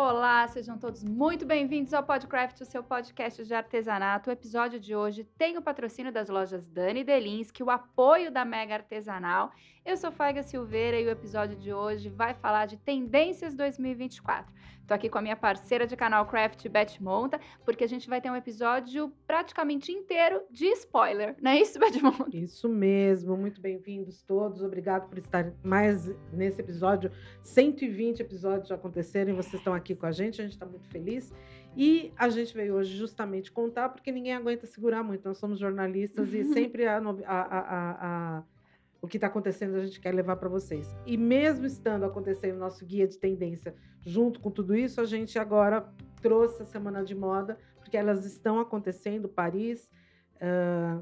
Olá, sejam todos muito bem-vindos ao Podcraft, o seu podcast de artesanato. O episódio de hoje tem o patrocínio das lojas Dani Delinsky, o apoio da Mega Artesanal. Eu sou Faiga Silveira e o episódio de hoje vai falar de tendências 2024. Tô aqui com a minha parceira de canal Craft, Beth Monta, porque a gente vai ter um episódio praticamente inteiro de spoiler, não é isso, Beth Monta? Isso mesmo, muito bem-vindos todos. Obrigado por estar mais nesse episódio. 120 episódios já aconteceram e vocês estão aqui com a gente está muito feliz. E a gente veio hoje justamente contar, porque ninguém aguenta segurar muito. Nós somos jornalistas e sempre o que está acontecendo a gente quer levar para vocês. E mesmo estando acontecendo o nosso guia de tendência junto com tudo isso, a gente agora trouxe a Semana de Moda, porque elas estão acontecendo, Paris,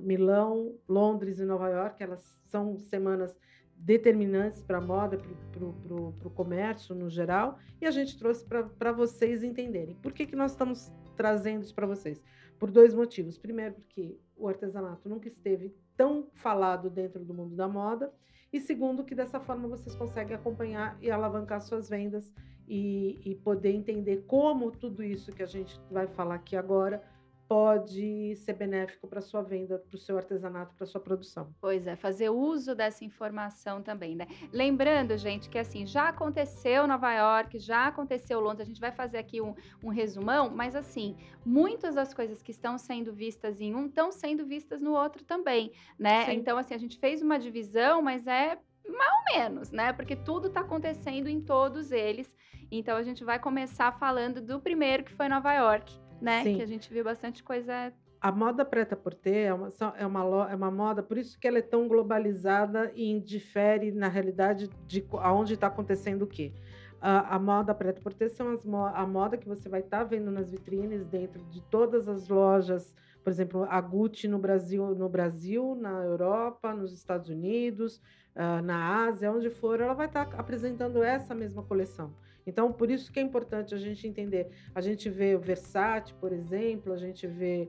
Milão, Londres e Nova York, elas são semanas determinantes para a moda, para o comércio no geral, e a gente trouxe para vocês entenderem. Por que nós estamos trazendo isso para vocês? Por dois motivos. Primeiro, porque o artesanato nunca esteve tão falado dentro do mundo da moda, e segundo, que dessa forma vocês conseguem acompanhar e alavancar suas vendas e poder entender como tudo isso que a gente vai falar aqui agora pode ser benéfico para sua venda, para o seu artesanato, para sua produção. Pois é, fazer uso dessa informação também, né. Lembrando, gente, que assim, já aconteceu Nova York, já aconteceu Londres, a gente vai fazer aqui um resumão, mas assim, muitas das coisas que estão sendo vistas em um, estão sendo vistas no outro também, né. Sim. Então assim, a gente fez uma divisão, mas é mais ou menos, né, porque tudo está acontecendo em todos eles. Então a gente vai começar falando do primeiro, que foi Nova York, né, que Sim. a gente viu bastante coisa. A moda prêt-à-porter é uma moda, por isso que ela é tão globalizada e indifere, na realidade, de aonde está acontecendo o quê. A moda prêt-à-porter são a moda que você vai estar vendo nas vitrines dentro de todas as lojas, por exemplo, a Gucci no Brasil, na Europa, nos Estados Unidos, na Ásia, onde for, ela vai estar apresentando essa mesma coleção. Então, por isso que é importante a gente entender. A gente vê o Versace, por exemplo, a gente vê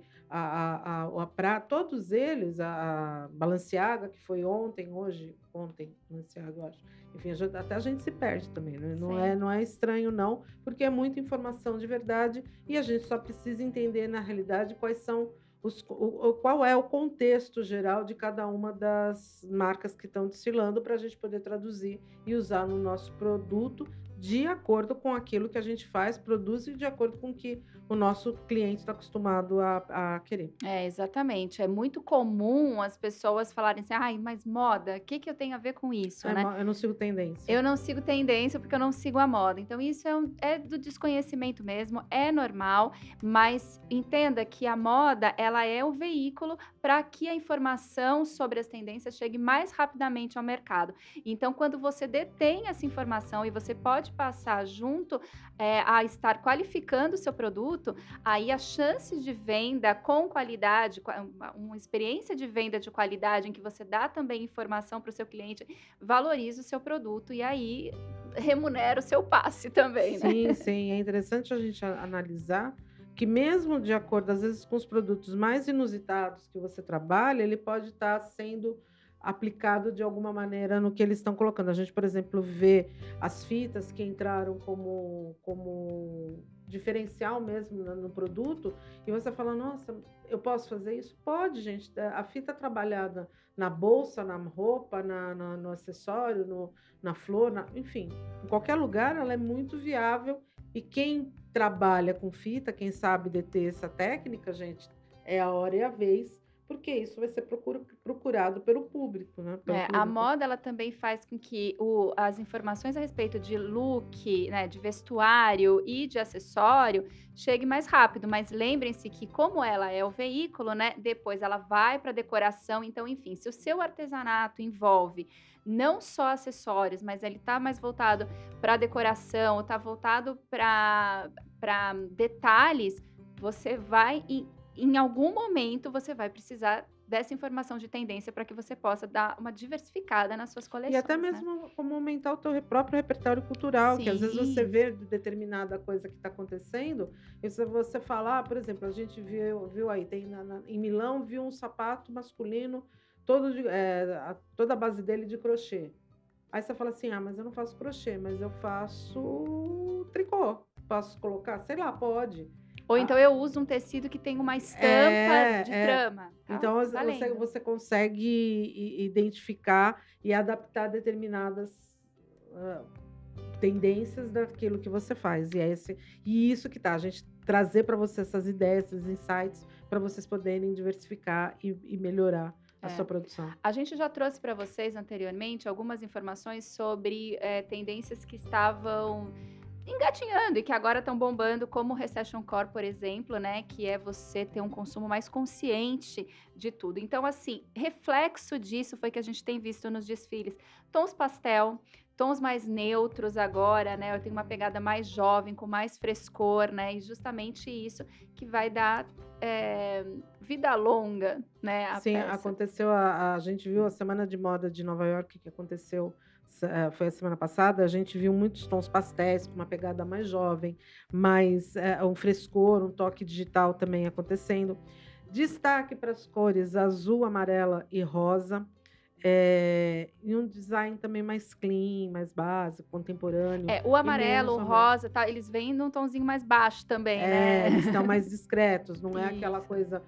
todos eles, a Balenciaga, que foi ontem, Balenciaga, eu acho. Enfim, até a gente se perde também, né? Sim. Não é estranho, não, porque é muita informação de verdade e a gente só precisa entender, na realidade, quais são qual é o contexto geral de cada uma das marcas que estão desfilando para a gente poder traduzir e usar no nosso produto de acordo com aquilo que a gente faz, produz e de acordo com o que o nosso cliente está acostumado a querer. É, exatamente. É muito comum as pessoas falarem assim: "Ai, mas moda, o que que eu tenho a ver com isso, né?". Eu não sigo tendência. Eu não sigo tendência, porque eu não sigo a moda. Então isso é do desconhecimento mesmo, é normal, mas entenda que a moda, ela é o veículo para que a informação sobre as tendências chegue mais rapidamente ao mercado. Então, quando você detém essa informação e você pode passar junto, a estar qualificando o seu produto, aí as chances de venda com qualidade, uma experiência de venda de qualidade, em que você dá também informação para o seu cliente, valoriza o seu produto e aí remunera o seu passe também, né. Sim, sim, é interessante a gente analisar que mesmo de acordo, às vezes, com os produtos mais inusitados que você trabalha, ele pode estar sendo aplicado de alguma maneira no que eles estão colocando. A gente, por exemplo, vê as fitas que entraram como diferencial mesmo no produto, e você fala: "Nossa, eu posso fazer isso?". Pode, gente. A fita trabalhada na bolsa, na roupa, no acessório, na flor, enfim, em qualquer lugar, ela é muito viável. E quem trabalha com fita, quem sabe deter essa técnica, gente, é a hora e a vez, porque isso vai ser procurado pelo público, né? Pelo É, a público. moda ela também faz com que as informações a respeito de look, né, de vestuário e de acessório chegue mais rápido, mas lembrem-se que como ela é o veículo, né, depois ela vai para decoração, então enfim, se o seu artesanato envolve não só acessórios, mas ele está mais voltado para decoração, está voltado para detalhes, você vai em algum momento você vai precisar dessa informação de tendência para que você possa dar uma diversificada nas suas E até coleções, né. mesmo como aumentar o teu próprio repertório cultural, que às vezes você Sim. vê determinada coisa que está acontecendo, e se você falar, por exemplo, a gente viu aí, tem em Milão, viu um sapato masculino toda a base dele de crochê. Aí você fala assim: "Ah, mas eu não faço crochê, mas eu faço tricô". posso colocar? Sei lá, pode. Ou então Ah, eu uso um tecido que tem uma estampa de é. trama. Tá Então, valendo. você consegue identificar e adaptar determinadas ah, tendências daquilo que você faz. E isso que tá, a gente trazer para você essas ideias, esses insights, para vocês poderem diversificar e melhorar a sua É. produção. A gente já trouxe para vocês anteriormente algumas informações sobre tendências que estavam engatinhando e que agora estão bombando, como o Recession Core, por exemplo, né? Que é você ter um consumo mais consciente de tudo. Então, assim, reflexo disso foi que a gente tem visto nos desfiles. Tons pastel, tons mais neutros agora, né? Eu tenho uma pegada mais jovem, com mais frescor, né? E justamente isso que vai dar vida longa, né, à Sim, peça. aconteceu a gente viu a Semana de Moda de Nova York que aconteceu, foi a semana passada, a gente viu muitos tons pastéis com uma pegada mais jovem, mais, um frescor, um toque digital também acontecendo. Destaque para as cores azul, amarela e rosa, e um design também mais clean, mais básico, contemporâneo O e amarelo, menos o romântico. rosa, tá, eles vêm num tonzinho mais baixo também, né. É, eles estão mais discretos, não é aquela Isso. coisa,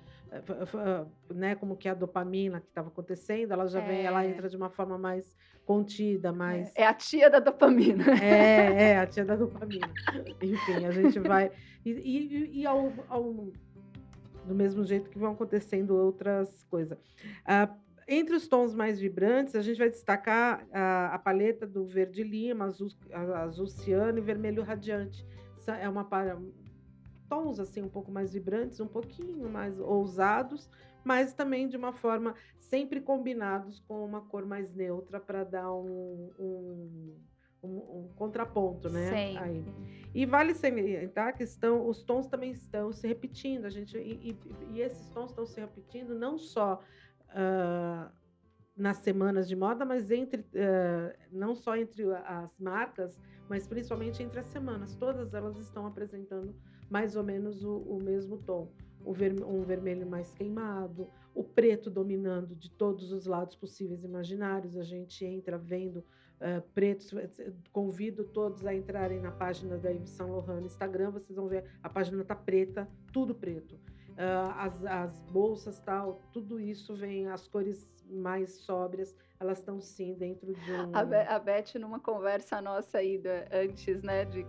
né, como que a dopamina que estava acontecendo, ela É, entra de uma forma mais contida, é. mais É a tia da dopamina. a tia da dopamina. Enfim, a gente vai do mesmo jeito que vão acontecendo outras coisas. Ah, entre os tons mais vibrantes, a gente vai destacar a paleta do verde lima, azul ciano e vermelho radiante. Essa é uma tons assim um pouco mais vibrantes, um pouquinho mais ousados, mas também de uma forma sempre combinados com uma cor mais neutra para dar um contraponto, né? Aí. Sempre. E vale salientar que os tons também estão se repetindo, e esses tons estão se repetindo não só ah, nas semanas de moda, mas não só entre as marcas, mas principalmente entre as semanas. Todas elas estão apresentando mais ou menos o mesmo tom. Um vermelho mais queimado, o preto dominando de todos os lados possíveis e imaginários. A gente entra vendo pretos. Convido todos a entrarem na página da Yves Saint Laurent no Instagram. Vocês vão ver, a página tá preta, tudo preto. As bolsas, tal, tudo isso vem, as cores mais sóbrias, elas estão sim dentro de A Beth, numa conversa nossa aí antes, né, de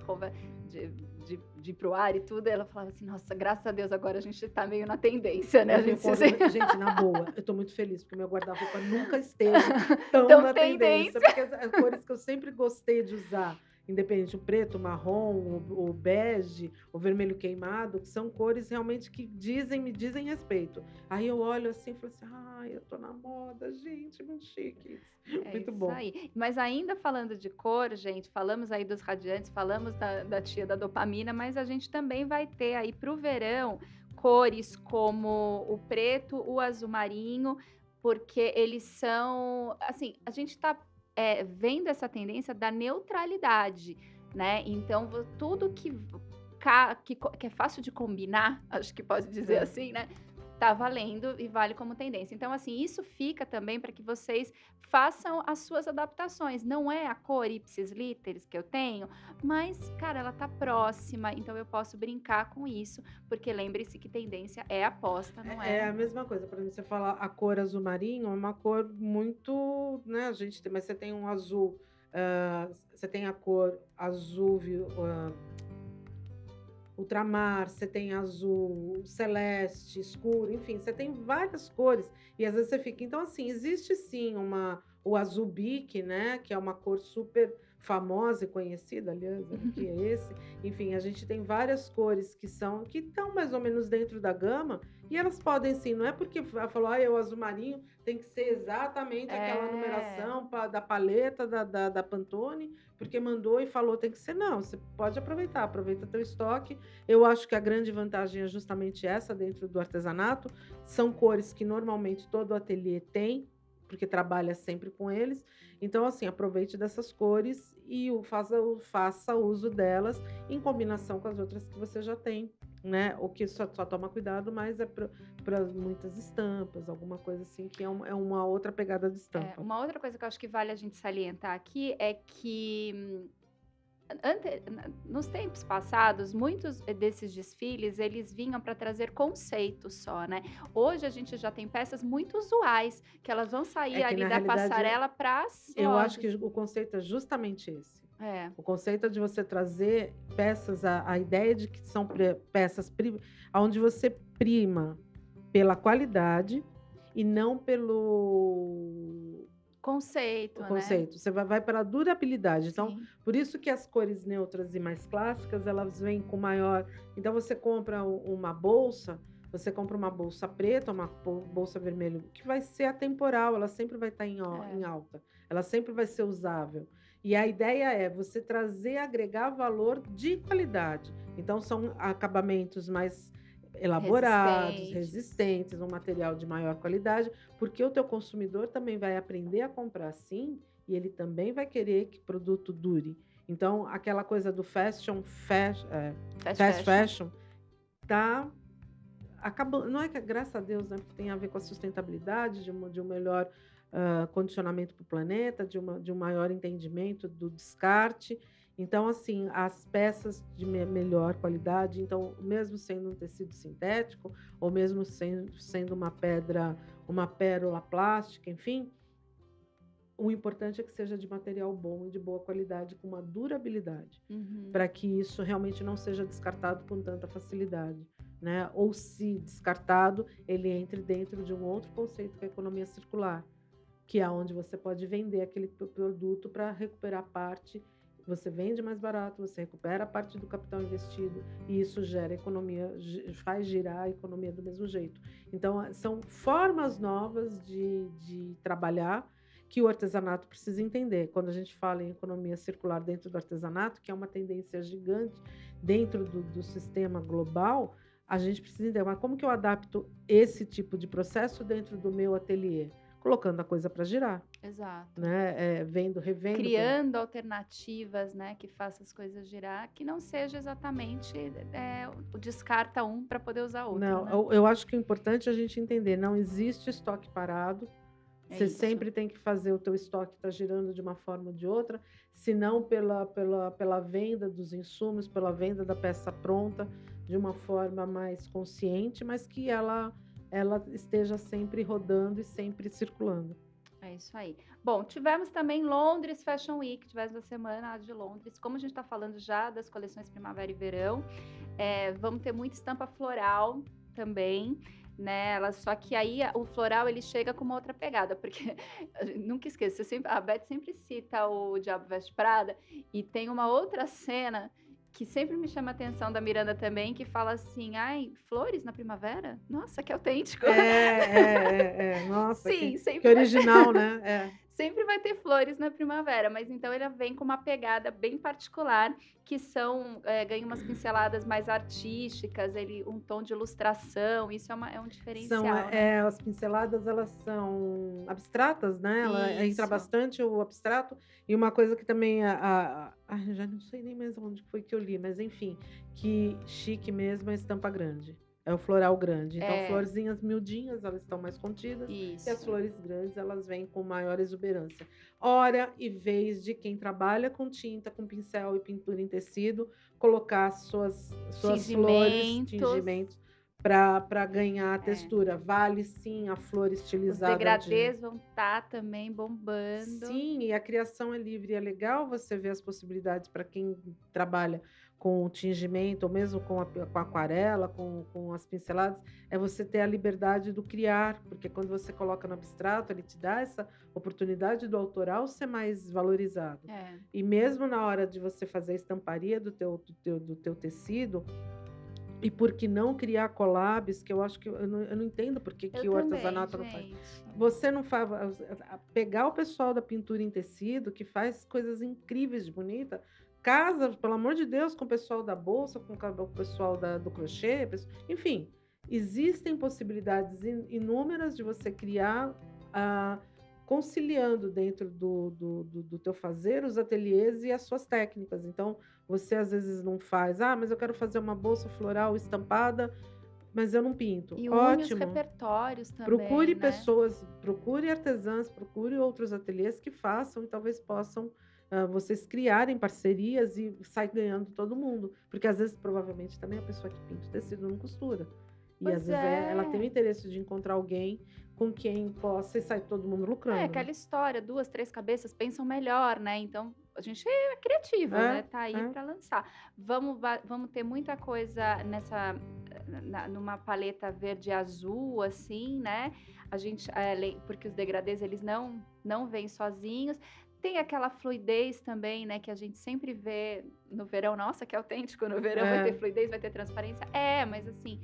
ir pro ar e tudo, ela falava assim: Nossa, graças a Deus, agora a gente tá meio na tendência, né? A Eu gente recordo, gente, na boa, eu tô muito feliz, porque o meu guarda-roupa nunca esteve tão tão na tendência, tendência. porque as cores que eu sempre gostei de usar, independente, o preto, o marrom, o bege, o vermelho queimado, que são cores realmente que me dizem respeito. Aí eu olho assim e falo assim, ai, eu tô na moda, gente, muito chique isso. É Muito isso bom. aí. Mas ainda falando de cor, gente, falamos aí dos radiantes, falamos da tia da dopamina, mas a gente também vai ter aí para o verão cores como o preto, o azul marinho, porque eles são, assim, a gente está vendo essa tendência da neutralidade, né? Então, tudo que é fácil de combinar, acho que pode dizer É. assim, né? Tá valendo e vale como tendência. Então, assim, isso fica também para que vocês façam as suas adaptações. Não é a cor ipsis literis que eu tenho, mas, cara, ela tá próxima, então eu posso brincar com isso, porque lembre-se que tendência é aposta, não É é? a mesma coisa, para mim, você falar a cor azul marinho é uma cor muito, né, a gente tem, mas você tem um azul, você tem a cor azul, ultramar, você tem azul celeste, escuro, enfim, você tem várias cores e às vezes você fica. Então, assim, existe sim o azul bique, né? Que é uma cor super famosa e conhecida, aliás, que é esse. Enfim, a gente tem várias cores que estão mais ou menos dentro da gama e elas podem sim, não é porque falou, ah, é o azul marinho, tem que ser exatamente aquela É. numeração da paleta da Pantone, porque mandou e falou tem que ser, não. Você pode aproveitar, aproveita teu estoque. Eu acho que a grande vantagem é justamente essa dentro do artesanato. São cores que normalmente todo ateliê tem, porque trabalha sempre com eles. Então, assim, aproveite dessas cores e faça uso delas em combinação com as outras que você já tem, né? O que só toma cuidado, mas é para muitas estampas, alguma coisa assim, que é uma outra pegada de estampa. Uma outra coisa que eu acho que vale a gente salientar aqui é que nos tempos passados, muitos desses desfiles, eles vinham para trazer conceito só, né. Hoje a gente já tem peças muito usuais, que elas vão É sair que ali na da realidade passarela para as eu acho lojas. que o conceito é justamente esse. É, O conceito é de você trazer peças, a ideia de que são peças onde você prima pela qualidade e não pelo o conceito, né. conceito. Você vai pela durabilidade. Então, Sim. por isso que as cores neutras e mais clássicas, elas vêm com maior. Então, você compra uma bolsa, você compra uma bolsa preta, uma bolsa vermelha, que vai ser atemporal, ela sempre vai estar em É, alta, ela sempre vai ser usável. E a ideia é você trazer, agregar valor de qualidade. Então, são acabamentos mais elaborados, resistentes. resistentes, um material de maior qualidade, porque o teu consumidor também vai aprender a comprar assim e ele também vai querer que o produto dure. Então, aquela coisa do Fast fast fashion. fashion tá acabando. Não é que, graças a Deus, né, porque tem a ver com a sustentabilidade, de um melhor condicionamento para o planeta, de um maior entendimento do descarte. Então, assim, as peças de melhor qualidade, então, mesmo sendo um tecido sintético, ou mesmo sendo uma pedra, uma pérola plástica, enfim, o importante é que seja de material bom e de boa qualidade, com uma durabilidade, Uhum. para que isso realmente não seja descartado com tanta facilidade, né? Ou se descartado, ele entre dentro de um outro conceito que é a economia circular, que é onde você pode vender aquele produto para recuperar parte. Você vende mais barato, você recupera a parte do capital investido e isso gera economia, faz girar a economia do mesmo jeito. Então, são formas novas de trabalhar que o artesanato precisa entender. Quando a gente fala em economia circular dentro do artesanato, que é uma tendência gigante dentro do sistema global, a gente precisa entender, mas como que eu adapto esse tipo de processo dentro do meu ateliê? Colocando a coisa para girar, Exato. né, revendo coisa. Criando alternativas, né, que faça as coisas girar, que não seja exatamente, o descarta um para poder usar outro, Não, né. eu acho que o importante é a gente entender, não existe estoque parado, É você isso. sempre tem que fazer o teu estoque estar girando de uma forma ou de outra, se não pela venda dos insumos, pela venda da peça pronta, de uma forma mais consciente, mas que ela esteja sempre rodando e sempre circulando. É isso aí. Bom, tivemos também Londres Fashion Week, tivemos a semana de Londres. Como a gente está falando já das coleções primavera e verão, vamos ter muita estampa floral também, né? Só que aí o floral ele chega com uma outra pegada, porque nunca esqueça, a Beth sempre cita o Diabo Veste Prada e tem uma outra cena que sempre me chama a atenção da Miranda também, que fala assim: ai, flores na primavera? Nossa, que autêntico. Nossa, que Sim, que original, né. É. sempre vai ter flores na primavera, mas então ele vem com uma pegada bem particular, que são, ganha umas pinceladas mais artísticas, ele um tom de ilustração, isso é um diferencial, né. As pinceladas elas são abstratas, né, ela entra Isso. bastante o abstrato, e uma coisa que também eu já não sei nem mais onde foi que eu li, mas enfim, que chique mesmo é a estampa grande, é o floral grande. Então É, florzinhas miudinhas, elas estão mais contidas, e as isso. flores grandes, elas vêm com maior exuberância. Hora e vez de quem trabalha com tinta, com pincel e pintura em tecido, colocar suas flores, Tingimentos, tingimentos para ganhar a é. textura. Vale sim a flor Os estilizada de. degradês vão estar também bombando. Sim, e a criação é livre, e é legal você ver as possibilidades para quem trabalha com o tingimento, ou mesmo com a aquarela, com as pinceladas, é você ter a liberdade do criar, porque quando você coloca no abstrato, ele te dá essa oportunidade do autoral ser mais valorizado. É, E mesmo na hora de você fazer a estamparia do teu tecido, e por que não criar collabs, que eu acho que eu não entendo por que eu que o também, artesanato não faz. gente. Você não faz pegar o pessoal da pintura em tecido, que faz coisas incríveis de bonita, casa, pelo amor de Deus, com o pessoal da bolsa, com o pessoal do crochê, enfim, existem possibilidades inúmeras de você criar, ah, conciliando dentro do teu fazer os ateliês e as suas técnicas. Então, você às vezes não faz, mas eu quero fazer uma bolsa floral estampada, mas eu não pinto. E une os Ótimo. repertórios também, Procure né. pessoas, procure artesãs, procure outros ateliês que façam e talvez possam vocês criarem parcerias e sai ganhando todo mundo. Porque às vezes, provavelmente, também a pessoa que pinta o tecido não costura. E às Pois vezes ela tem o é. interesse de encontrar alguém com quem possa e sai todo mundo É lucrando, né? aquela história, 2, 3 cabeças pensam melhor, né, então a gente é criativo, É, né, tá aí é. para lançar. Vamos ter muita coisa nessa numa paleta verde e azul, assim, né, a gente, porque os degradês eles não vêm sozinhos. Tem aquela fluidez também, né, que a gente sempre vê no verão, nossa, que autêntico, no verão vai ter É. fluidez, vai ter transparência. É, mas assim,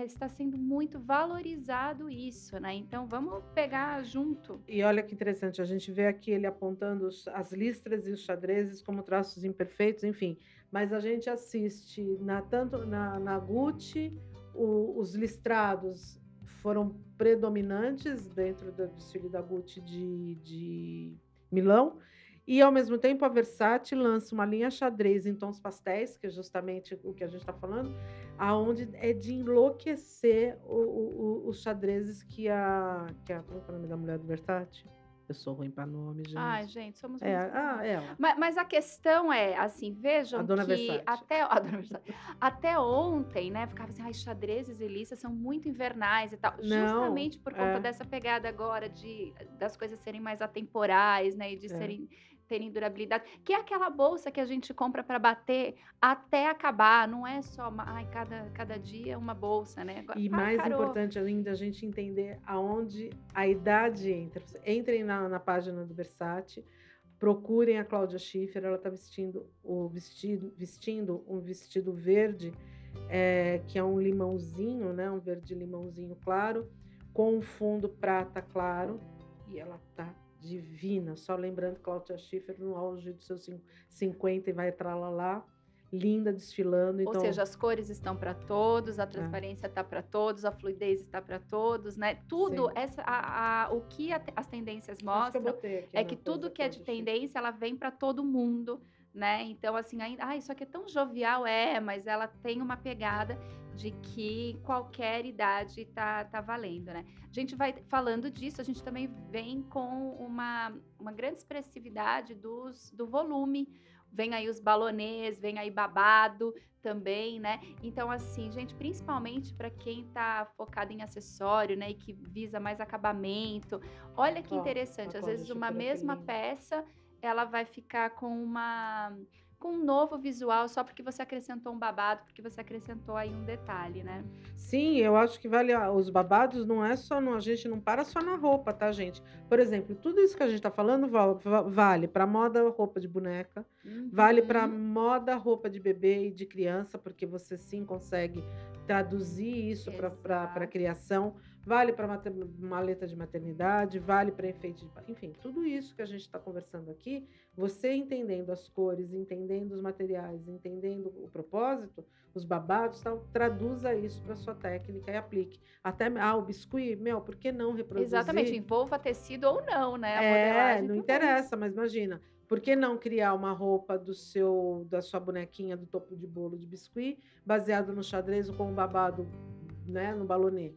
está sendo muito valorizado isso, né, então vamos pegar junto. E olha que interessante, a gente vê aqui ele apontando as listras e os xadrezes como traços imperfeitos, enfim. Mas a gente assiste tanto na Gucci, os listrados foram predominantes dentro do desfile da Gucci de Milão. E ao mesmo tempo a Versace lança uma linha xadrez em tons pastéis, que é justamente o que a gente está falando, aonde é de enlouquecer os xadrezes como é o nome da mulher do Versace? Eu sou ruim para nome, Ai, gente. gente, somos É, ruins para nome. ela, Mas a questão é, assim, a vejam dona que Versace. até ontem, né, ficava assim: "Ai, xadrezes e listas são muito invernais e tal", Não, justamente por conta dessa pegada agora das coisas serem mais atemporais, né, e de é. terem durabilidade, que é aquela bolsa que a gente compra para bater até acabar, não é só ai, cada dia uma bolsa, né, agora E mais parou. importante ainda, a gente entender aonde a idade entra. Entrem na página do Versace, procurem a Cláudia Schiffer, ela está vestindo um vestido verde, que é um limãozinho, né, um verde limãozinho claro, com um fundo prata claro, e ela tá divina. Só lembrando, Cláudia Schiffer no auge dos seus 50 e vai lá, linda desfilando, Ou então seja, as cores estão para todos, a é, transparência está para todos, a fluidez está para todos, né? Tudo sim. O que as tendências Acho que eu mostram botei aqui é que na coisa tudo da que é de Cláudia Schiffer. tendência, ela vem para todo mundo, né? Então, assim, ainda, isso aqui é tão jovial, mas ela tem uma pegada de que qualquer idade tá valendo, né? A gente vai falando disso, a gente também vem com uma grande expressividade do volume. Vem aí os balonês, vem aí babado também, né? Então, assim, gente, principalmente para quem tá focado em acessório, né, e que visa mais acabamento. Olha que Ó, a interessante, às Cláudia vezes uma Schiffer aqui mesma linda. peça, ela vai ficar com um novo visual só porque você acrescentou um babado, porque você acrescentou aí um detalhe, né? Sim, eu acho que vale os babados não é só a gente não para só na roupa, tá, gente? Por exemplo, tudo isso que a gente tá falando vale para moda roupa de boneca, vale para Uhum. moda roupa de bebê e de criança, porque você sim consegue traduzir isso para Exato. criação, vale para maleta de maternidade, vale para enfeite enfim, tudo isso que a gente está conversando aqui, você entendendo as cores, entendendo os materiais, entendendo o propósito, os babados, tal, traduza isso para sua técnica e aplique. Até o biscuit, por que não Exatamente, reproduzir? envolva tecido ou não, né? A modelagem Não também. interessa, mas imagina, por que não criar uma roupa da sua bonequinha do topo de bolo de biscuit, baseado no xadrez ou com um babado, né, no balonê?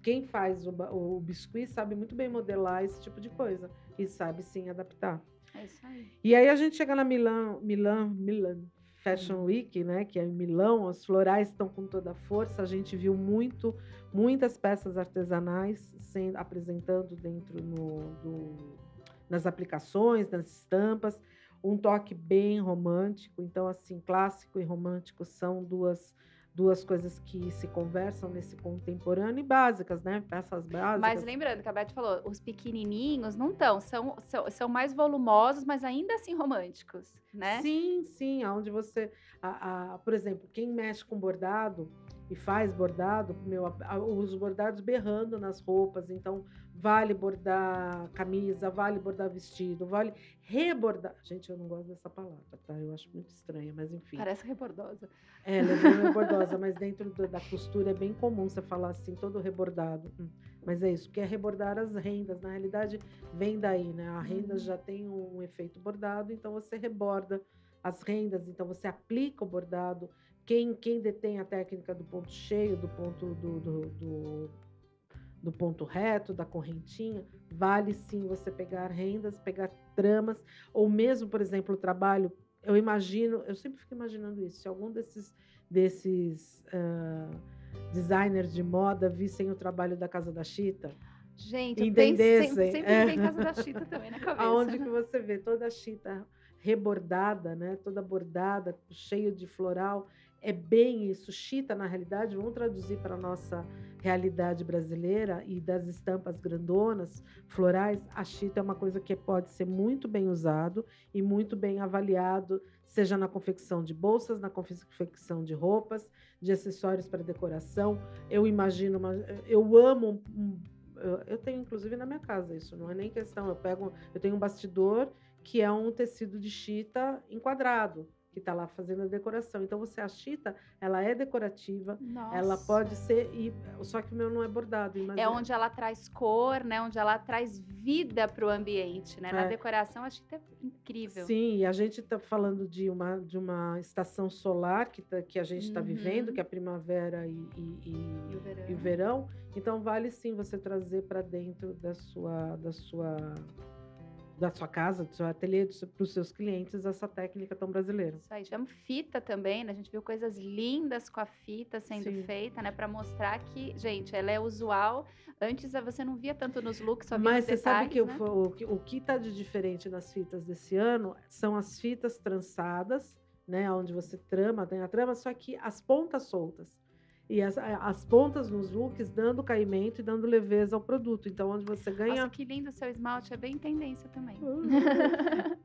Quem faz o biscuit sabe muito bem modelar esse tipo de coisa e sabe sim adaptar. É isso aí. E aí a gente chega na Milan Fashion Hum. Week, né, que é em Milão, os florais estão com toda a força, a gente viu muitas peças artesanais sendo apresentando dentro nas aplicações, nas estampas, um toque bem romântico, então assim, clássico e romântico são duas coisas que se conversam nesse contemporâneo e básicas, né, peças Mas básicas. lembrando que a Beth falou, os pequenininhos não estão, são mais volumosos, mas ainda assim românticos, né? Sim, sim, aonde você, por exemplo, quem mexe com bordado e faz bordado, os bordados berrando nas roupas, então vale bordar camisa, vale bordar vestido, vale rebordar. Gente, eu não gosto dessa palavra, tá? Eu acho muito estranha, mas enfim. Parece rebordosa. Ela é bem rebordosa, mas dentro da costura é bem comum você falar assim, todo rebordado. Mas é isso, porque é rebordar as rendas. Na realidade, vem daí, né? A renda já tem um efeito bordado, então você reborda as rendas, então você aplica o bordado. Quem detém a técnica do ponto cheio, do ponto do ponto reto, da correntinha, vale sim você pegar rendas, pegar tramas, ou mesmo, por exemplo, o trabalho, eu sempre fico imaginando isso, se algum desses designers de moda vissem o trabalho da Casa da Chita, Gente, eu penso, entendessem, sempre me vem Casa da Chita também na cabeça. aonde que você vê toda a chita rebordada, né? Toda bordada, cheio de floral. É bem isso. Chita, na realidade, vamos traduzir para a nossa realidade brasileira e das estampas grandonas, florais. A chita é uma coisa que pode ser muito bem usado e muito bem avaliado, seja na confecção de bolsas, na confecção de roupas, de acessórios para decoração. Eu imagino, eu amo eu tenho inclusive na minha casa isso, não é nem questão. Eu tenho um bastidor que é um tecido de chita enquadrado, que está lá fazendo a decoração. Então a chita, ela é decorativa, ela Nossa. pode ser, só que o meu não é bordado. É onde ela traz cor, né? Onde ela traz vida para o ambiente, né? Na decoração, a chita é incrível. Sim, e a gente está falando de uma estação solar que a gente está vivendo, que é a primavera e o verão. Então vale sim você trazer para dentro da sua casa, do seu ateliê, para os seus clientes, essa técnica tão brasileira. Isso aí, chama fita também, né? A gente viu coisas lindas com a fita sendo feita, né? Para mostrar que, gente, ela é usual. Antes você não via tanto nos looks, só via Mas nos você sabe detalhes, que né? o que está de diferente nas fitas desse ano são as fitas trançadas, né? Onde você tem a trama, só que as pontas soltas. E as pontas nos looks dando caimento e dando leveza ao produto. Então, onde você ganha... Nossa, que lindo o seu esmalte, é bem tendência também.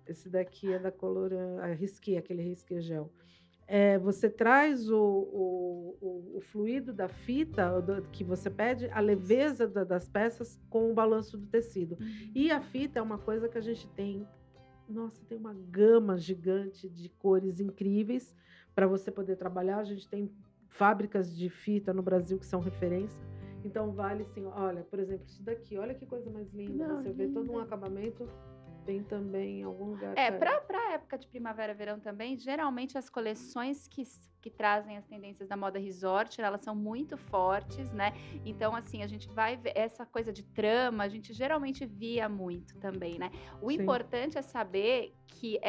Esse daqui é da Coloran, aquele Risqué Gel. Você traz o fluido da fita que você pede, a leveza das peças com o balanço do tecido. E a fita é uma coisa que a gente tem... Nossa, tem uma gama gigante de cores incríveis para você poder trabalhar. A gente tem fábricas de fita no Brasil que são referência. Então, vale sim. Olha, por exemplo, isso daqui. Olha que coisa mais linda. Não, você vê todo um acabamento. Tem também em algum lugar. Para a época de primavera, verão também, geralmente as coleções que trazem as tendências da moda resort, elas são muito fortes, né? Então, assim, a gente vai ver essa coisa de trama, a gente geralmente via muito também, né? O importante é saber que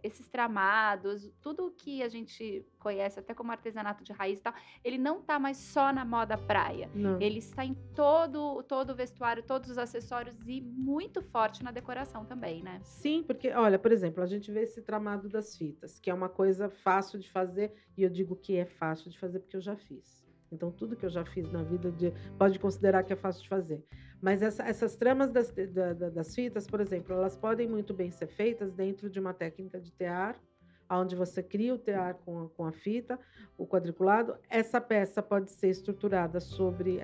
esses tramados, tudo que a gente conhece, até como artesanato de raiz e tal, ele não tá mais só na moda praia. Não. Ele está em todo o vestuário, todos os acessórios e muito forte na decoração também, né? Sim, porque, olha, por exemplo, a gente vê esse tramado das fitas, que é uma coisa fácil de fazer, e eu digo que é fácil de fazer porque eu já fiz. Então, tudo que eu já fiz na vida pode considerar que é fácil de fazer. Mas essas tramas das fitas, por exemplo, elas podem muito bem ser feitas dentro de uma técnica de tear, onde você cria o tear com a fita, o quadriculado. Essa peça pode ser estruturada sobre...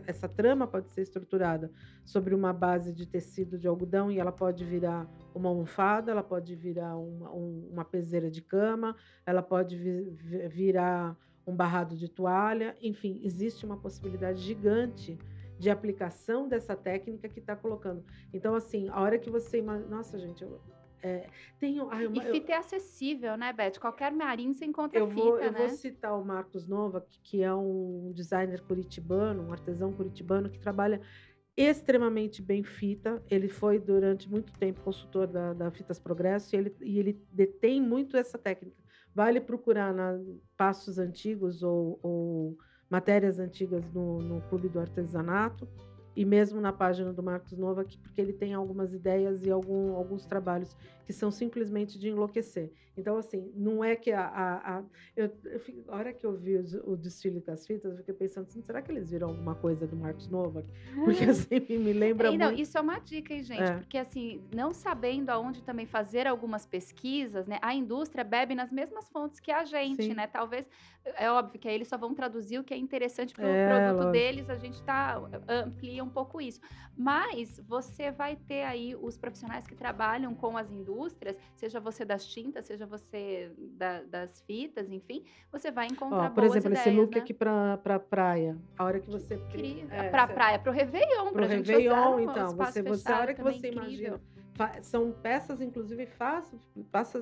Essa trama pode ser estruturada sobre uma base de tecido de algodão e ela pode virar uma almofada, ela pode virar uma peseira de cama, ela pode virar um barrado de toalha. Enfim, existe uma possibilidade gigante de aplicação dessa técnica que está colocando. Então, assim, a hora que você imagina... Nossa, gente... E fita é acessível, né, Beth? Qualquer marinho você encontra fita, né? Eu né? vou citar o Marcos Nova, que é um designer curitibano, um artesão curitibano, que trabalha extremamente bem fita. Ele foi, durante muito tempo, consultor da Fitas Progresso e ele detém muito essa técnica. Vale procurar passos antigos ou matérias antigas no Clube do Artesanato, e mesmo na página do Marcos Nova, porque ele tem algumas ideias e alguns trabalhos que são simplesmente de enlouquecer. Então, assim, não é que a hora que eu vi o desfile das fitas, eu fiquei pensando assim, será que eles viram alguma coisa do Marcos Nova? Porque assim, me lembra muito... Isso é uma dica, hein, gente? Porque assim, não sabendo aonde também fazer algumas pesquisas, né? A indústria bebe nas mesmas fontes que a gente, né? Talvez, é óbvio que aí eles só vão traduzir o que é interessante para o produto deles, a gente amplia um pouco isso. Mas você vai ter aí os profissionais que trabalham com as indústrias, seja você das tintas, seja você das fitas, enfim, você vai encontrar por boas exemplo, ideias, esse look né? aqui para praia. A hora que você para praia, para o Réveillon, para a gente usar então, no espaço a hora que você fechado, imagina São peças, inclusive,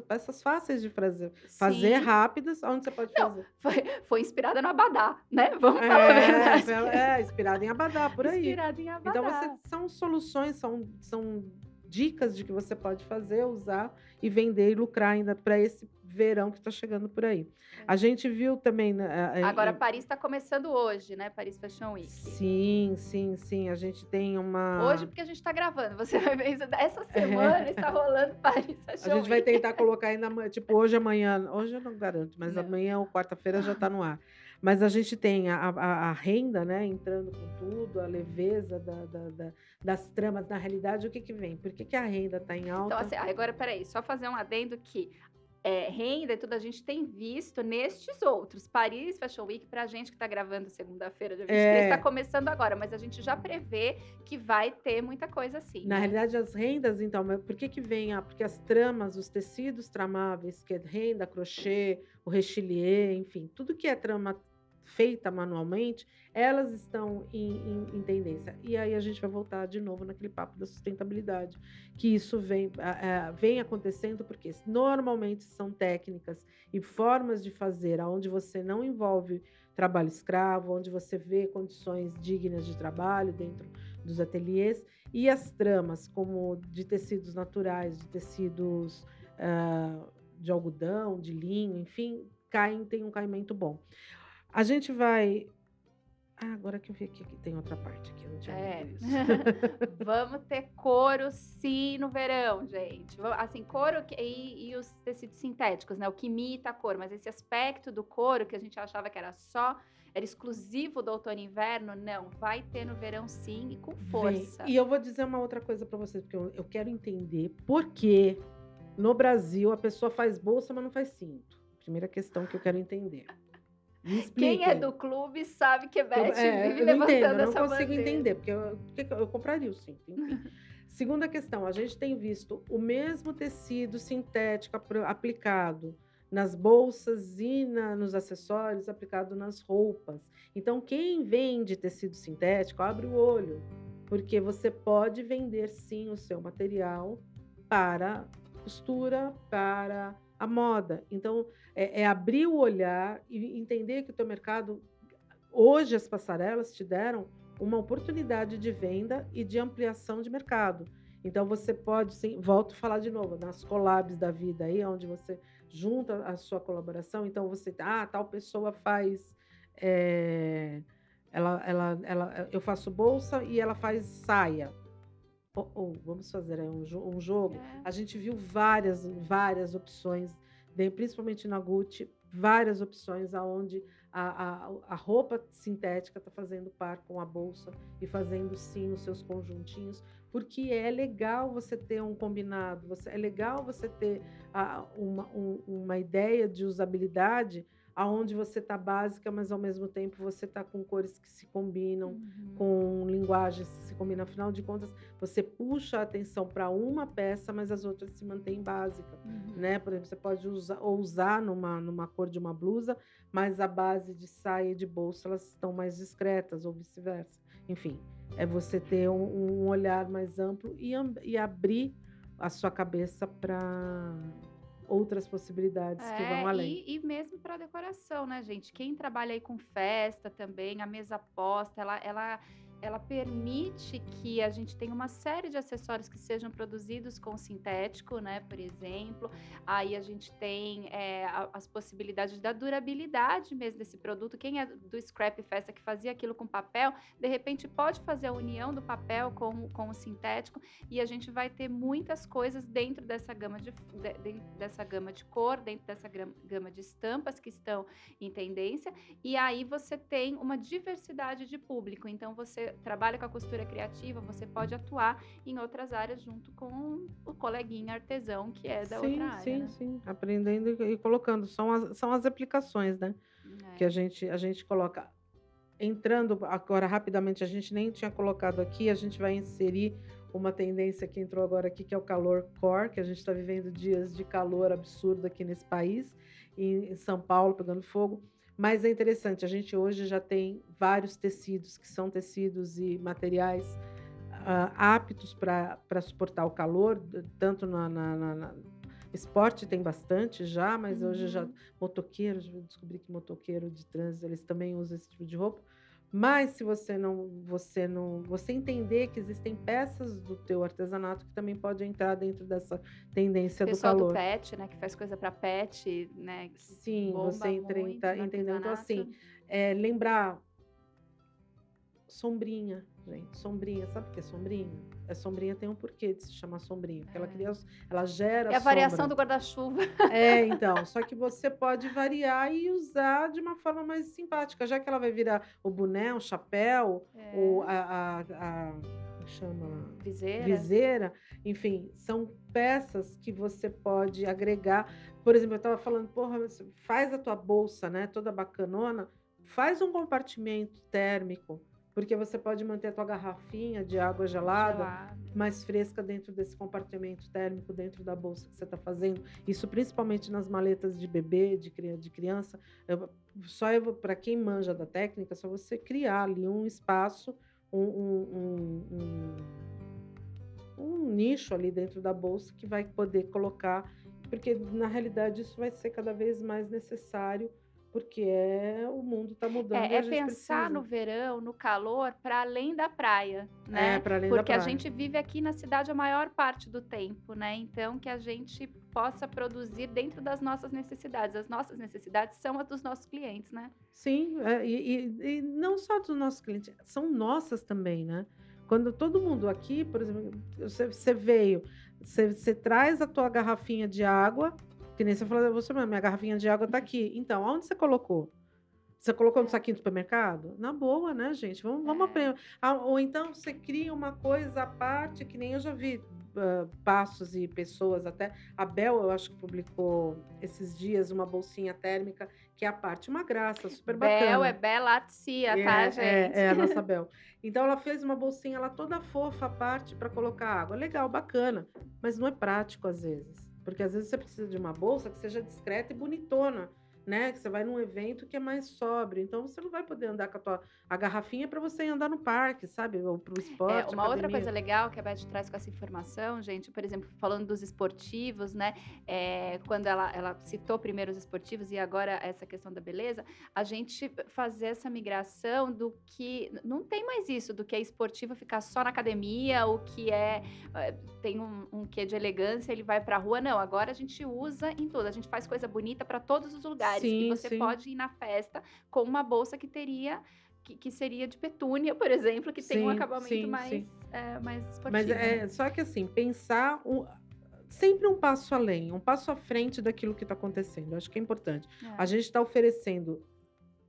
peças fáceis de fazer Sim. rápidas, onde você pode Não, fazer. foi inspirada no abadá, né, vamos falar a verdade que Inspirado em abadá, por aí. inspirada em Então abadá. são soluções, são dicas de que você pode fazer, usar e vender e lucrar ainda para esse verão que está chegando por aí. É. A gente viu também, né, Agora Paris está começando hoje, né, Paris Fashion Week. sim, sim, sim, a gente tem Hoje, uma porque a gente está gravando, você vai ver isso essa semana é, está rolando Paris a Fashion gente vai Week. tentar colocar ainda tipo hoje, amanhã, hoje eu não garanto, mas Não. amanhã ou quarta-feira já está no ar. Mas a gente tem a renda, né, entrando com tudo, a leveza das tramas. Na realidade, o que vem? Por que a renda está em Então, alta? assim, agora espera aí, só fazer um adendo que, renda e tudo a gente tem visto nestes outros. Paris Fashion Week, pra gente que tá gravando segunda-feira, dia 23, tá É, começando agora, mas a gente já prevê que vai ter muita coisa assim, na né. realidade, as rendas, então, mas por que vem? Porque as tramas, os tecidos tramáveis, que é renda, crochê, o rechilier, enfim, tudo que é trama feita manualmente, elas estão em tendência. E aí a gente vai voltar de novo naquele papo da sustentabilidade, que isso vem acontecendo porque normalmente são técnicas e formas de fazer aonde você não envolve trabalho escravo, onde você vê condições dignas de trabalho dentro dos ateliês, e as tramas, como de tecidos naturais, de tecidos de algodão, de linho, enfim, tem um caimento bom. A gente vai. Agora que eu vi aqui que tem outra parte aqui, eu não tinha lido É. isso. Vamos ter couro sim no verão, gente. Assim, couro e os tecidos sintéticos, né? O que imita a cor, mas esse aspecto do couro que a gente achava que era exclusivo do outono e inverno, não, vai ter no verão sim e com Vem. força. E eu vou dizer uma outra coisa para vocês, porque eu quero entender por que no Brasil a pessoa faz bolsa, mas não faz cinto. Primeira questão que eu quero entender. Me Quem é expliquem. do clube sabe que Beth vive Eu não entendo, eu levantando não essa consigo bandeira. entender, porque eu compraria o cinto, enfim. Segunda questão, a gente tem visto o mesmo tecido sintético aplicado nas bolsas e nos acessórios, aplicado nas roupas. Então, quem vende tecido sintético, abre o olho, porque você pode vender sim o seu material para costura, para a moda. Então, é abrir o olhar e entender que o teu mercado. Hoje as passarelas te deram uma oportunidade de venda e de ampliação de mercado. Então você pode, sim, volto a falar de novo, nas collabs da vida aí, onde você junta a sua colaboração, então você, tal pessoa faz, eu faço bolsa e ela faz saia. Vamos fazer aí um jogo. É. A gente viu várias opções, principalmente na Gucci, várias opções aonde a roupa sintética está fazendo par com a bolsa e fazendo sim os seus conjuntinhos, porque é legal você ter um combinado, é legal você ter uma ideia de usabilidade aonde você está básica, mas ao mesmo tempo você está com cores que se combinam, Uhum. com linguagens que se combinam. Afinal de contas, você puxa a atenção para uma peça, mas as outras se mantêm básicas, né? Por exemplo, você pode usar numa cor de uma blusa, mas a base de saia e de bolsa elas estão mais discretas, ou vice-versa. Enfim, é você ter um olhar mais amplo e abrir a sua cabeça para outras possibilidades que vão É, além. e mesmo para decoração, né, gente? Quem trabalha aí com festa também, a mesa posta, ela permite que a gente tenha uma série de acessórios que sejam produzidos com sintético, né, por exemplo. Aí a gente tem as possibilidades da durabilidade mesmo desse produto. Quem é do Scrap Festa que fazia aquilo com papel, de repente pode fazer a união do papel com o sintético e a gente vai ter muitas coisas dentro dessa dessa gama de cor, dentro dessa gama de estampas que estão em tendência, e aí você tem uma diversidade de público. Então, você trabalha com a costura criativa, você pode atuar em outras áreas junto com o coleguinha artesão que é da outra Sim, área, sim, né? sim. Aprendendo e colocando. São as aplicações, né? Que É. a gente coloca. Entrando agora rapidamente, a gente nem tinha colocado aqui, a gente vai inserir uma tendência que entrou agora aqui, que é o calor core, que a gente está vivendo dias de calor absurdo aqui nesse país, em São Paulo, pegando fogo. Mas é interessante, a gente hoje já tem vários tecidos, que são tecidos e materiais aptos para suportar o calor, tanto esporte tem bastante já, mas hoje já Uhum. motoqueiros, eu descobri que motoqueiro de trânsito, eles também usam esse tipo de roupa. Mas se você entender que existem peças do teu artesanato que também pode entrar dentro dessa tendência do Pessoal do calor. pet, né, que faz coisa para pet, né, que Sim, você bomba muito no entendeu? Então, assim, artesanato. lembrar sombrinha, gente, sombrinha, sabe o que é sombrinha? Sombrinha tem um porquê de se chamar sombrinha, porque É. ela gera É a variação sombra. do guarda-chuva. Então, só que você pode variar e usar de uma forma mais simpática, já que ela vai virar o boné, o chapéu, ou É, como é chama? viseira. Viseira, enfim, são peças que você pode agregar. Por exemplo, eu estava falando, porra, você faz a tua bolsa, né, toda bacanona, faz um compartimento térmico, porque você pode manter a tua garrafinha de água gelada Gelada. mais fresca dentro desse compartimento térmico, dentro da bolsa que você está fazendo. Isso principalmente nas maletas de bebê, de criança. Para quem manja da técnica, só você criar ali um espaço, um, um, um, um nicho ali dentro da bolsa que vai poder colocar, porque na realidade isso vai ser cada vez mais necessário, porque o mundo está mudando e É a gente pensar no precisa. verão, no calor, para além da praia, né? Para além da Porque a praia. gente vive aqui na cidade a maior parte do tempo, né? Então, que a gente possa produzir dentro das nossas necessidades. As nossas necessidades são as dos nossos clientes, né? Sim, e não só dos nossos clientes, são nossas também, né. Quando todo mundo aqui, por exemplo, você veio, você traz a tua garrafinha de água, que nem você falou: "Você minha garrafinha de água tá aqui". Então, aonde você colocou? Você colocou no É, saquinho do supermercado? Na boa, né, gente, vamos é. aprender. Ou então você cria uma coisa à parte, que nem eu já vi, passos e pessoas até a Bel, eu acho que publicou esses dias uma bolsinha térmica, que é à parte, uma graça, super Bel é bacana. Belatia, tá, É gente? a nossa Bel. Então ela fez uma bolsinha, ela toda fofa à parte para colocar água. Legal, bacana, mas não é prático às vezes, porque às vezes você precisa de uma bolsa que seja discreta e bonitona, né, que você vai num evento que é mais sóbrio, então você não vai poder andar com a garrafinha para você andar no parque, sabe, ou para o É, esporte, uma outra academia. coisa legal que a Beth traz com essa informação, gente, por exemplo, falando dos esportivos, né? Quando ela citou primeiro os esportivos e agora essa questão da beleza, a gente fazer essa migração do que não tem mais isso, do que é esportivo ficar só na academia, o que tem um quê de elegância, ele vai pra rua. Não, agora a gente usa em tudo, a gente faz coisa bonita para todos os lugares. E Sim, você sim, pode ir na festa com uma bolsa que teria que seria de petúnia, por exemplo, que tem um sim, acabamento sim, mais, sim. mais Mas esportivo, né. só que assim, pensar sempre um passo além, um passo à frente daquilo que está acontecendo, eu acho que é importante. A É, gente está oferecendo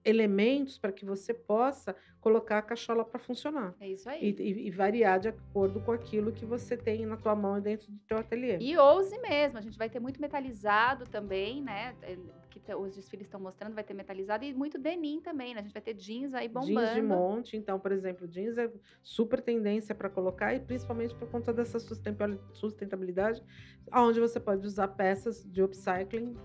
elementos para que você possa colocar a cachola para funcionar, é isso e aí. e variar de acordo com aquilo que você tem na tua mão e dentro do teu ateliê. E ouse mesmo, a gente vai ter muito metalizado também, né, os desfiles estão mostrando, vai ter metalizado e muito denim também, né, a gente vai ter jeans aí Jeans de bombando. monte, então, por exemplo, jeans é super tendência para colocar e principalmente por conta dessa sustentabilidade, aonde você pode usar peças de upcycling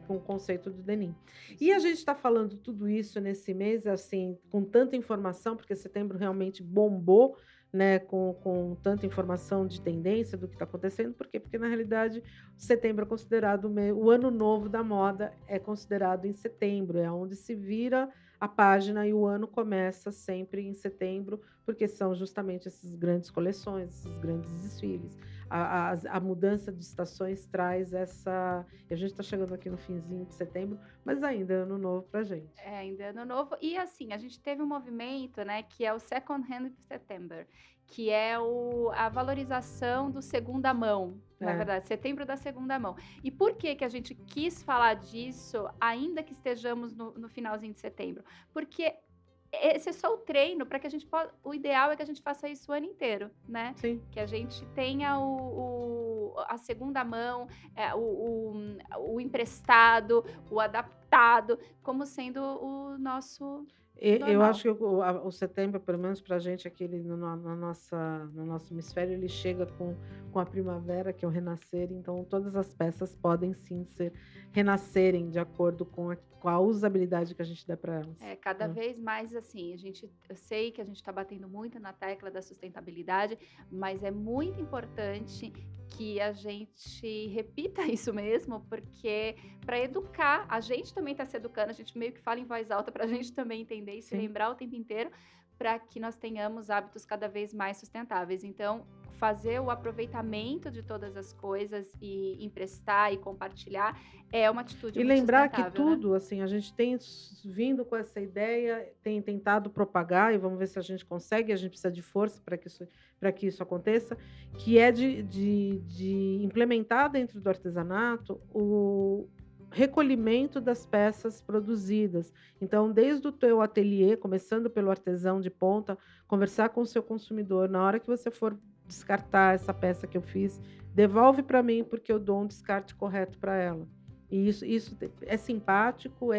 com o conceito do denim. E Isso a aí. gente está falando tudo isso nesse mês, assim, com tanta informação, porque setembro realmente bombou, né, com tanta informação de tendência do que está acontecendo. Por quê? Porque na realidade setembro é considerado o ano novo da moda, é considerado em setembro, é onde se vira a página e o ano começa sempre em setembro, porque são justamente essas grandes coleções, esses grandes desfiles. A mudança de estações traz essa. E a gente está chegando aqui no finzinho de setembro, mas ainda é ano novo para gente. É, ainda é ano novo. E assim, a gente teve um movimento, né, que é o Second Hand September, que é a valorização do segunda mão, na É, verdade, setembro da segunda mão. E por que que a gente quis falar disso, ainda que estejamos no finalzinho de setembro? Porque esse é só o treino para que a gente possa. O ideal é que a gente faça isso o ano inteiro, né? sim. Que a gente tenha a segunda mão, o emprestado, o adaptado, como sendo o nosso. Eu acho normal. que o setembro, pelo menos para a gente aqui no nosso hemisfério, ele chega com a primavera, que é o renascer, então todas as peças podem sim renascerem de acordo com a usabilidade que a gente der para elas, É, cada né. vez mais assim, eu sei que a gente está batendo muito na tecla da sustentabilidade, mas é muito importante que a gente repita isso mesmo, porque para educar, a gente também está se educando, a gente meio que fala em voz alta para a gente também entender e se Sim. lembrar o tempo inteiro, para que nós tenhamos hábitos cada vez mais sustentáveis. Então, fazer o aproveitamento de todas as coisas e emprestar e compartilhar é uma atitude E muito lembrar que sustentável, né? tudo, assim, a gente tem vindo com essa ideia, tem tentado propagar e vamos ver se a gente consegue, a gente precisa de força para que isso aconteça, que é de implementar dentro do artesanato o recolhimento das peças produzidas. Então, desde o teu ateliê, começando pelo artesão de ponta, conversar com o seu consumidor, na hora que você for descartar essa peça que eu fiz, devolve para mim porque eu dou um descarte correto para ela. E isso é simpático,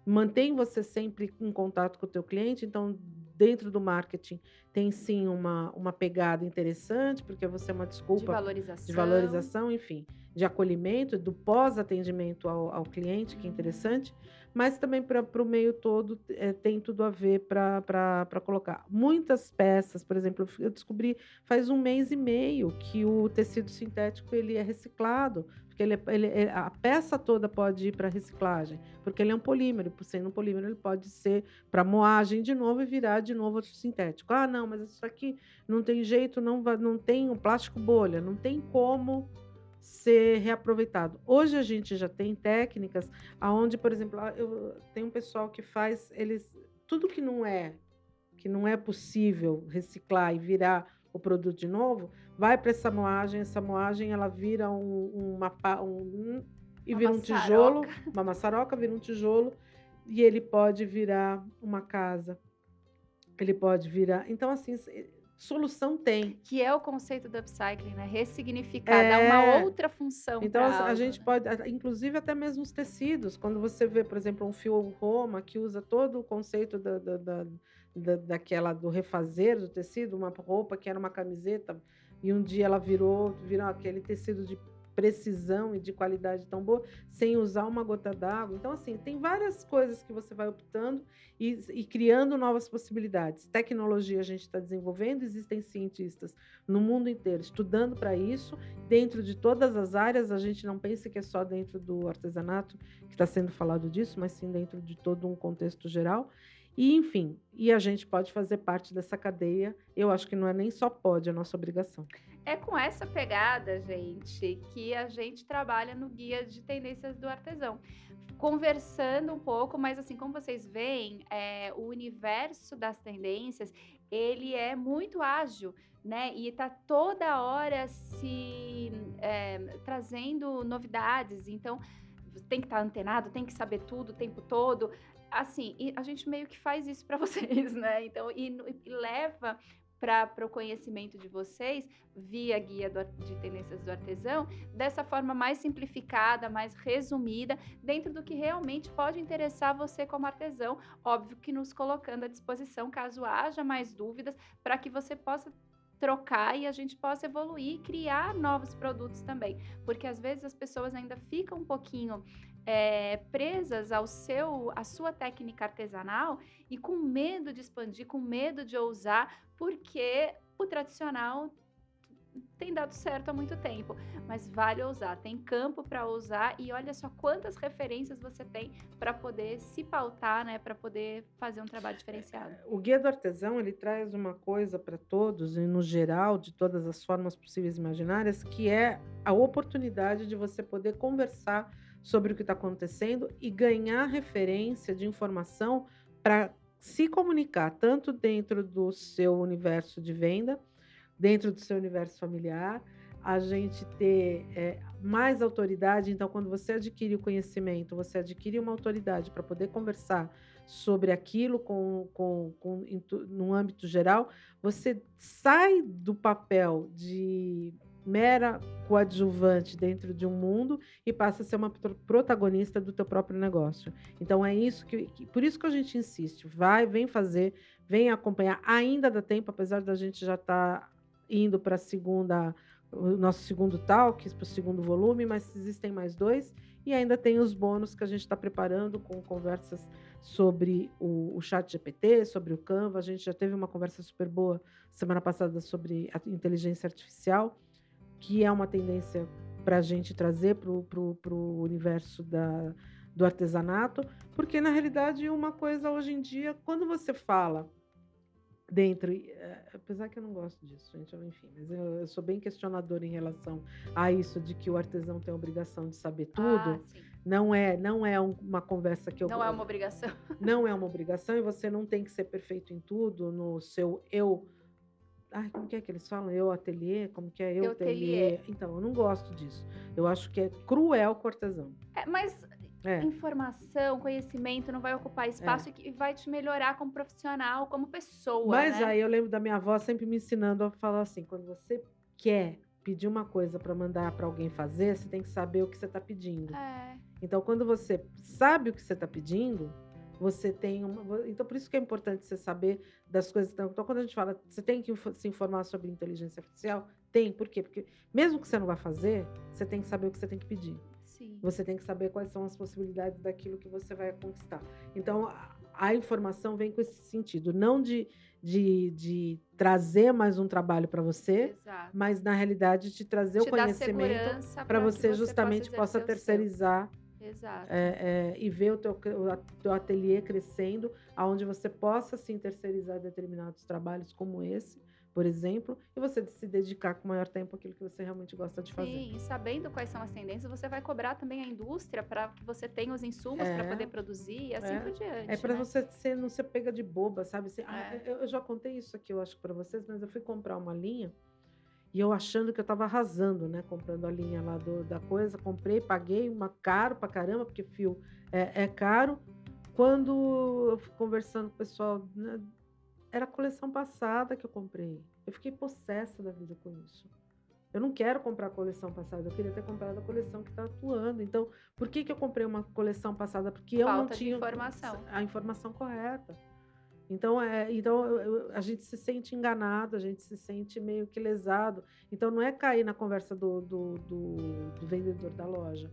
mantém você sempre em contato com o teu cliente, então dentro do marketing tem sim uma pegada interessante, porque você é uma De desculpa de valorização. valorização, enfim, de acolhimento, do pós-atendimento ao cliente, que é Uhum. interessante, mas também para o meio todo, tem tudo a ver para colocar. Muitas peças, por exemplo, eu descobri faz um mês e meio que o tecido sintético ele é reciclado, porque a peça toda pode ir para reciclagem, porque ele é um polímero, por sendo um polímero ele pode ser para moagem de novo e virar de novo outro sintético. "Ah, não, mas isso aqui não tem jeito, não tem um plástico bolha, não tem como ser reaproveitado". Hoje a gente já tem técnicas aonde, por exemplo, eu tenho um pessoal que faz eles tudo que não é possível reciclar e virar o produto de novo, vai para essa moagem ela vira uma pa e Uma vira um maçaroca. tijolo, uma maçaroca, vira um tijolo, e ele pode virar uma casa, ele pode virar então assim, solução tem. Que é o conceito do upcycling, né, ressignificar, dar uma É. outra função Então, para a algo, gente né. pode, inclusive até mesmo os tecidos, quando você vê, por exemplo, um fio Roma que usa todo o conceito daquela do refazer do tecido, uma roupa que era uma camiseta e um dia ela virou aquele tecido de precisão e de qualidade tão boa, sem usar uma gota d'água. Então, assim, tem várias coisas que você vai optando e criando novas possibilidades. Tecnologia a gente está desenvolvendo, existem cientistas no mundo inteiro estudando para isso. Dentro de todas as áreas, a gente não pensa que é só dentro do artesanato que está sendo falado disso, mas sim dentro de todo um contexto geral. E, enfim, e a gente pode fazer parte dessa cadeia. Eu acho que não é nem só pode, é nossa obrigação. É com essa pegada, gente, que a gente trabalha no guia de tendências do artesão. Conversando um pouco, mas assim, como vocês veem, o universo das tendências, ele é muito ágil, né, e tá toda hora trazendo novidades, então tem que estar antenado, tem que saber tudo o tempo todo. Assim, e a gente meio que faz isso para vocês, né, então e leva para o conhecimento de vocês, via guia de tendências do artesão, dessa forma mais simplificada, mais resumida, dentro do que realmente pode interessar você como artesão. Óbvio que nos colocando à disposição, caso haja mais dúvidas, para que você possa trocar e a gente possa evoluir e criar novos produtos também. Porque às vezes as pessoas ainda ficam um pouquinho presas à sua técnica artesanal e com medo de expandir, com medo de ousar, porque o tradicional tem dado certo há muito tempo, mas vale ousar, tem campo para ousar e olha só quantas referências você tem para poder se pautar, né, para poder fazer um trabalho diferenciado. O guia do artesão, ele traz uma coisa para todos, e no geral, de todas as formas possíveis e imaginárias, que é a oportunidade de você poder conversar sobre o que está acontecendo e ganhar referência de informação para se comunicar, tanto dentro do seu universo de venda, dentro do seu universo familiar, a gente ter mais autoridade. Então, quando você adquire o conhecimento, você adquire uma autoridade para poder conversar sobre aquilo no âmbito geral, você sai do papel mera coadjuvante dentro de um mundo e passa a ser uma protagonista do teu próprio negócio. Então é isso por isso que a gente insiste, vem fazer, vem acompanhar, ainda dá tempo, apesar da gente já estar indo para o nosso segundo talk, para o segundo volume, mas existem mais 2 e ainda tem os bônus que a gente está preparando com conversas sobre o chat GPT, sobre o Canva. A gente já teve uma conversa super boa semana passada sobre a inteligência artificial, que é uma tendência para a gente trazer para o universo do artesanato, porque na realidade uma coisa hoje em dia, quando você fala dentro, apesar que eu não gosto disso, gente, enfim, mas eu sou bem questionadora em relação a isso de que o artesão tem a obrigação de saber tudo. Sim. Não é uma conversa que eu... Não é uma obrigação. Não é uma obrigação e você não tem que ser perfeito em tudo, no seu eu... Ai, como que é que eles falam? Eu ateliê? Como que é? Eu ateliê? Então, eu não gosto disso. Eu acho que é cruel com o artesão. Mas informação, conhecimento não vai ocupar espaço e vai te melhorar como profissional, como pessoa, Mas né? aí eu lembro da minha avó sempre me ensinando a falar assim, quando você quer pedir uma coisa para mandar para alguém fazer, você tem que saber o que você está pedindo. Então, quando você sabe o que você está pedindo, você tem Então, por isso que é importante você saber das coisas. Então, quando a gente fala, você tem que se informar sobre inteligência artificial, por quê? Porque mesmo que você não vá fazer, você tem que saber o que você tem que pedir. Sim. Você tem que saber quais são as possibilidades daquilo que você vai conquistar. Então, a informação vem com esse sentido, não de trazer mais um trabalho para você, mas na realidade de trazer o conhecimento para você justamente possa terceirizar. Exato. E ver o teu ateliê crescendo, aonde você possa sim terceirizar determinados trabalhos como esse, por exemplo, e você se dedicar com maior tempo àquilo que você realmente gosta de fazer. Sim, e sabendo quais são as tendências, você vai cobrar também a indústria para que você tenha os insumos para poder produzir e assim por diante. É para você não ser pega de boba, sabe? Assim, eu já contei isso aqui, eu acho, para vocês, mas eu fui comprar uma linha e eu achando que eu estava arrasando, né? Comprando a linha lá da coisa, comprei, paguei caro pra caramba, porque fio é caro. Quando eu fui conversando com o pessoal, né, era a coleção passada que eu comprei. Eu fiquei possessa da vida com isso. Eu não quero comprar a coleção passada, eu queria ter comprado a coleção que está atuando. Então, por que eu comprei uma coleção passada? Porque eu não tinha a informação correta. Então, a gente se sente enganado, a gente se sente meio que lesado. Então, não é cair na conversa do vendedor da loja.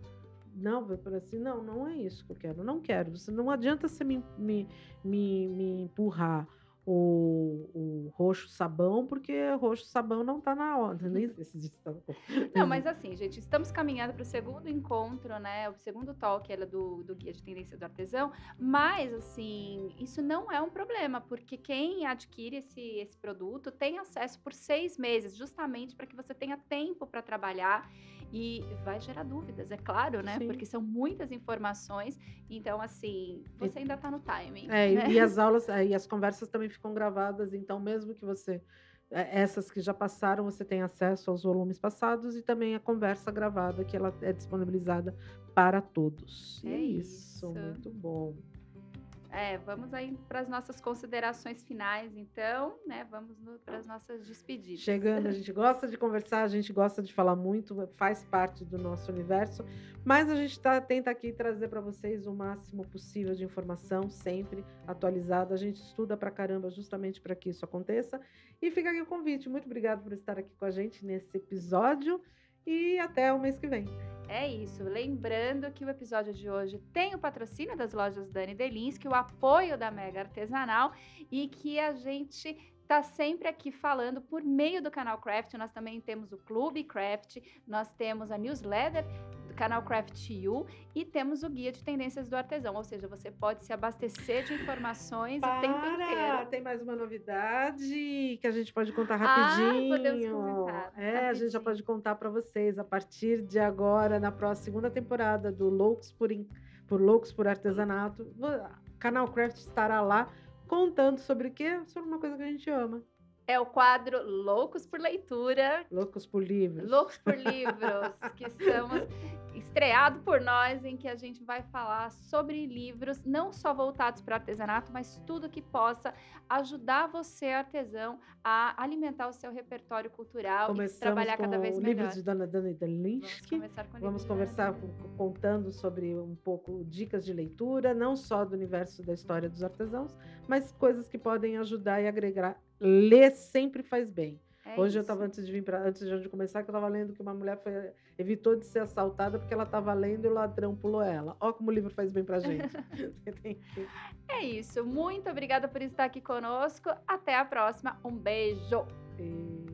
Não, assim, não é isso que eu quero. Não quero. Não adianta você me empurrar o roxo sabão, porque roxo sabão não está na hora. Nem sei se isso tá... Não, mas assim, gente, estamos caminhando para o segundo encontro, né? O segundo talk do Guia de Tendência do Artesão, mas assim, isso não é um problema, porque quem adquire esse produto tem acesso por 6 meses, justamente para que você tenha tempo para trabalhar. E vai gerar dúvidas, é claro, né? Sim. Porque são muitas informações. Então, assim, você ainda está no timing. Né? E as aulas e as conversas também ficam gravadas. Então, mesmo que essas que já passaram, você tem acesso aos volumes passados e também a conversa gravada, que ela é disponibilizada para todos. É isso. Muito bom. Vamos aí para as nossas considerações finais, então, né? Vamos para as nossas despedidas. Chegando, a gente gosta de conversar, a gente gosta de falar muito, faz parte do nosso universo, mas a gente tenta aqui trazer para vocês o máximo possível de informação, sempre atualizada. A gente estuda pra caramba justamente para que isso aconteça. E fica aqui o convite. Muito obrigada por estar aqui com a gente nesse episódio e até o mês que vem. É isso, lembrando que o episódio de hoje tem o patrocínio das lojas Dani Delinsky, o apoio da Mega Artesanal e que a gente tá sempre aqui falando por meio do canal Craft. Nós também temos o Clube Craft, nós temos a newsletter do canal Craft You e temos o Guia de Tendências do Artesão, ou seja, você pode se abastecer de informações o tempo inteiro. Tem mais uma novidade que a gente pode contar rapidinho. Podemos comentar. Rapidinho. A gente já pode contar para vocês a partir de agora, na próxima segunda temporada do Loucos por Artesanato. O canal Craft estará lá contando sobre o quê? Sobre uma coisa que a gente ama. É o quadro Loucos por Leitura. Loucos por Livros. Loucos por Livros, que estamos estreado por nós, em que a gente vai falar sobre livros, não só voltados para artesanato, mas tudo que possa ajudar você, artesão, a alimentar o seu repertório cultural e Começamos trabalhar cada com vez o livro melhor. de Dona Danita Vamos Linsky. começar com o livro Vamos de Dona conversar Dani. contando sobre um pouco dicas de leitura, não só do universo da história dos artesãos, mas coisas que podem ajudar e agregar. Ler sempre faz bem. É Hoje eu estava isso. antes de começar, que eu estava lendo que uma mulher evitou de ser assaltada porque ela estava lendo e o ladrão pulou ela. Ó como o livro faz bem pra gente. Tem que- É isso. Muito obrigada por estar aqui conosco. Até a próxima. Um beijo. e-